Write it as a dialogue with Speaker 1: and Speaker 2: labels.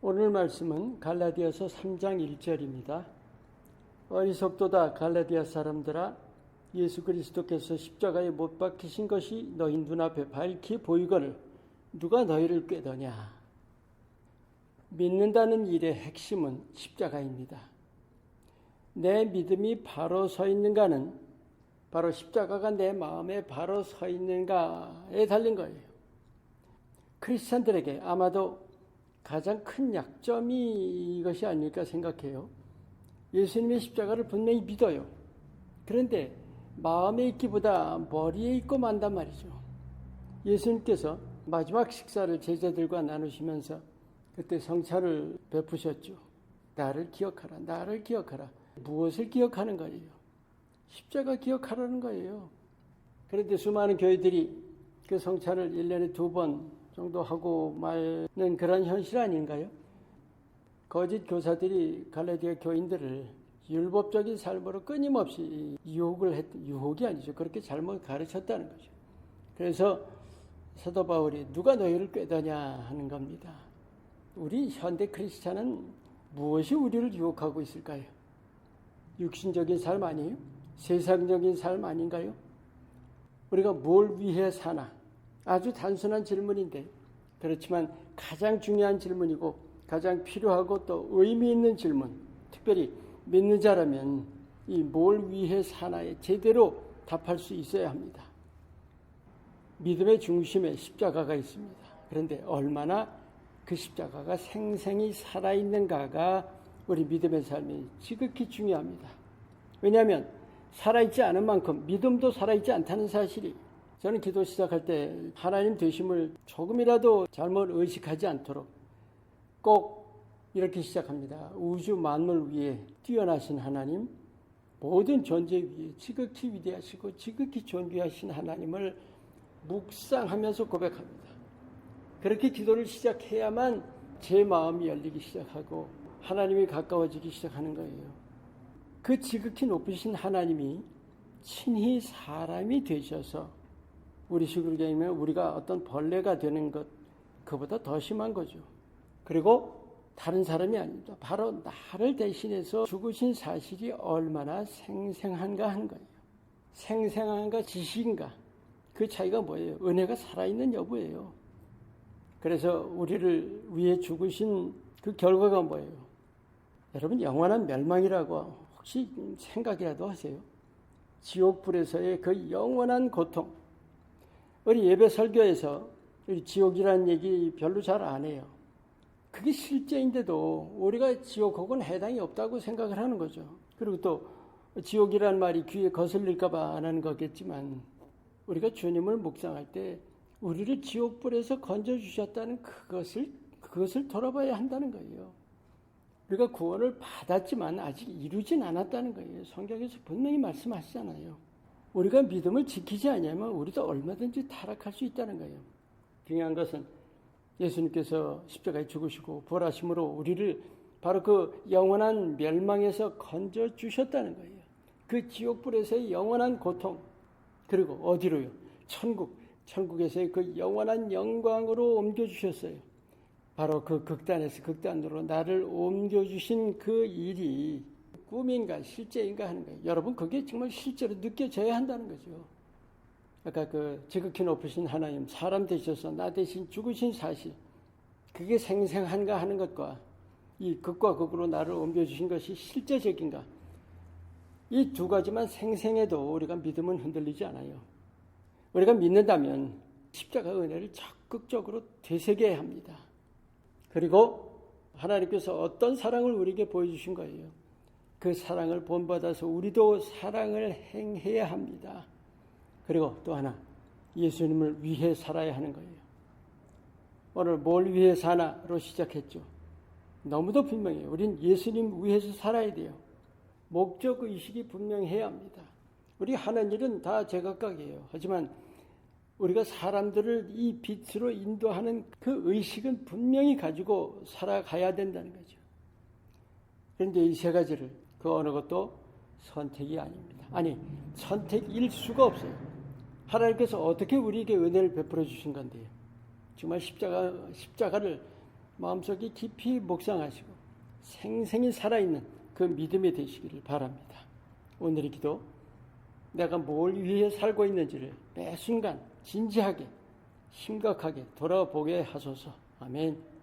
Speaker 1: 오늘 말씀은 갈라디아서 3장 1절입니다. 어리석도다 갈라디아 사람들아, 예수 그리스도께서 십자가에 못 박히신 것이 너희 눈앞에 밝히 보이거늘 누가 너희를 꾀더냐. 믿는다는 일의 핵심은 십자가입니다. 내 믿음이 바로 서 있는가는 바로 십자가가 내 마음에 바로 서 있는가에 달린 거예요. 크리스찬들에게 아마도 가장 큰 약점이 이것이 아닐까 생각해요. 예수님의 십자가를 분명히 믿어요. 그런데 마음에 있기보다 머리에 있고 만단 말이죠. 예수님께서 마지막 식사를 제자들과 나누시면서 그때 성찬을 베푸셨죠. 나를 기억하라, 나를 기억하라. 무엇을 기억하는 거예요? 십자가 기억하라는 거예요. 그런데 수많은 교회들이 그 성찬을 1년에 2번 정도 하고 마는 그런 현실 아닌가요? 거짓 교사들이 갈라디아 교인들을 율법적인 삶으로 끊임없이 유혹이 아니죠. 그렇게 잘못 가르쳤다는 거죠. 그래서 사도 바울이 누가 너희를 꾀더냐 하는 겁니다. 우리 현대 크리스찬은 무엇이 우리를 유혹하고 있을까요? 육신적인 삶 아니에요? 세상적인 삶 아닌가요? 우리가 뭘 위해 사나? 아주 단순한 질문인데, 그렇지만 가장 중요한 질문이고 가장 필요하고 또 의미 있는 질문, 특별히 믿는 자라면 이 뭘 위해 사나에 제대로 답할 수 있어야 합니다. 믿음의 중심에 십자가가 있습니다. 그런데 얼마나 그 십자가가 생생히 살아있는가가 우리 믿음의 삶이 지극히 중요합니다. 왜냐하면 살아있지 않은 만큼 믿음도 살아있지 않다는 사실이, 저는 기도 시작할 때 하나님 되심을 조금이라도 잘못 의식하지 않도록 꼭 이렇게 시작합니다. 우주 만물 위에 뛰어나신 하나님, 모든 존재 위에 지극히 위대하시고 지극히 존귀하신 하나님을 묵상하면서 고백합니다. 그렇게 기도를 시작해야만 제 마음이 열리기 시작하고 하나님이 가까워지기 시작하는 거예요. 그 지극히 높으신 하나님이 친히 사람이 되셔서 우리 식으로 얘기하면 우리가 어떤 벌레가 되는 것, 그보다 더 심한 거죠. 그리고 다른 사람이 아닙니다. 바로 나를 대신해서 죽으신 사실이 얼마나 생생한가 하는 거예요. 생생한가 지식인가, 그 차이가 뭐예요? 은혜가 살아있는 여부예요. 그래서 우리를 위해 죽으신 그 결과가 뭐예요? 여러분, 영원한 멸망이라고 혹시 생각이라도 하세요? 지옥불에서의 그 영원한 고통. 우리 예배 설교에서 우리 지옥이라는 얘기 별로 잘 안 해요. 그게 실제인데도 우리가 지옥 혹은 해당이 없다고 생각을 하는 거죠. 그리고 또 지옥이라는 말이 귀에 거슬릴까 봐 안 하는 거겠지만, 우리가 주님을 묵상할 때 우리를 지옥불에서 건져주셨다는 그것을 돌아봐야 한다는 거예요. 우리가 구원을 받았지만 아직 이루진 않았다는 거예요. 성경에서 분명히 말씀하시잖아요. 우리가 믿음을 지키지 않으면 우리도 얼마든지 타락할 수 있다는 거예요. 중요한 것은 예수님께서 십자가에 죽으시고 부활하심으로 우리를 바로 그 영원한 멸망에서 건져주셨다는 거예요. 그 지옥불에서의 영원한 고통, 그리고 어디로요? 천국에서의 그 영원한 영광으로 옮겨주셨어요. 바로 그 극단에서 극단으로 나를 옮겨주신 그 일이 꿈인가 실제인가 하는 거예요. 여러분, 그게 정말 실제로 느껴져야 한다는 거죠. 아까 그 지극히 높으신 하나님, 사람 되셔서 나 대신 죽으신 사실, 그게 생생한가 하는 것과 이 극과 극으로 나를 옮겨주신 것이 실제적인가, 이 두 가지만 생생해도 우리가 믿음은 흔들리지 않아요. 우리가 믿는다면 십자가 은혜를 적극적으로 되새겨야 합니다. 그리고 하나님께서 어떤 사랑을 우리에게 보여주신 거예요. 그 사랑을 본받아서 우리도 사랑을 행해야 합니다. 그리고 또 하나, 예수님을 위해 살아야 하는 거예요. 오늘 뭘 위해 사나로 시작했죠. 너무도 분명해요. 우린 예수님 위해서 살아야 돼요. 목적의식이 분명해야 합니다. 우리 하는 일은 다 제각각이에요. 하지만 우리가 사람들을 이 빛으로 인도하는 그 의식은 분명히 가지고 살아가야 된다는 거죠. 그런데 이 세 가지를 그 어느 것도 선택이 아닙니다. 아니, 선택일 수가 없어요. 하나님께서 어떻게 우리에게 은혜를 베풀어 주신 건데요. 정말 십자가를 마음속에 깊이 묵상하시고 생생히 살아있는 그 믿음이 되시기를 바랍니다. 오늘의 기도, 내가 뭘 위해 살고 있는지를 매 순간 진지하게 심각하게 돌아보게 하소서. 아멘.